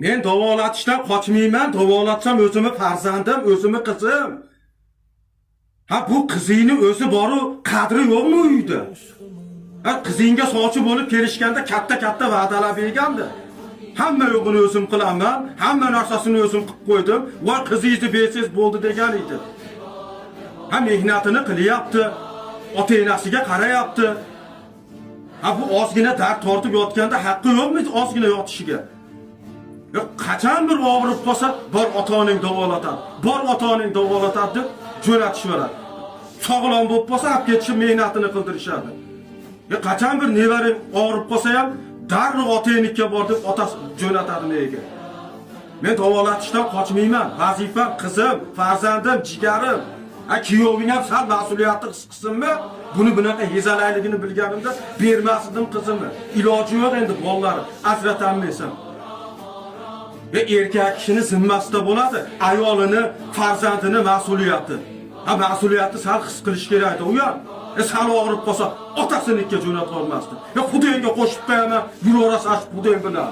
Men davolatishdan qochmayman, davolatsam o'zimni farzandim, o'zimni qizim. Ha bu qizingni o'zi boru qadri yo'qmi uyda? Ha qizingga sovchi bo'lib kelishganda katta va'dalar bergandi. Hamma yo'g'ini o'zim qilaman, hamma narsasini o'zim qilib qo'ydim, va qizingizni bersiz bo'ldi degan edi. Ha mehnatini qilyapti, ota-onasiga qarayapti. Ha bu ozgina dard tortib yotganda haqqi yo'qmi ozgina yotishiga? Qachon bir og'rib qolsa, bor ota-onang davolatadi. Bor ota-onang davolatadi deb jo'natishadi. Sog'lom bo'lib qolsa, olib ketishib mehnatini qildirishadi. Qachon bir nevaring og'rib qolsa ham, darrov ota-oniga bor deb otasi jo'natadi nega? Men davolatishdan qochmayman. Vazifam qizim, farzandim, jigarim. Kuyoving ham sal mas'uliyatni his qilsinmi? Buni bunaqa yezalayligini bilganimda bermasdim qizimni. Iloji yo'q endi bolalarim, ajratanmaysan. Erkak kishini zimmasida bo'ladi, ayolini, farzandini mas'uliyati. Ha mas'uliyatni sal his qilish kerak-da u ham. Sal og'rib qolsa, otasinikiga jo'natib olmasdi. Xudoyingga qo'shib qo'yaman, yuraverasan Xudoying bilan.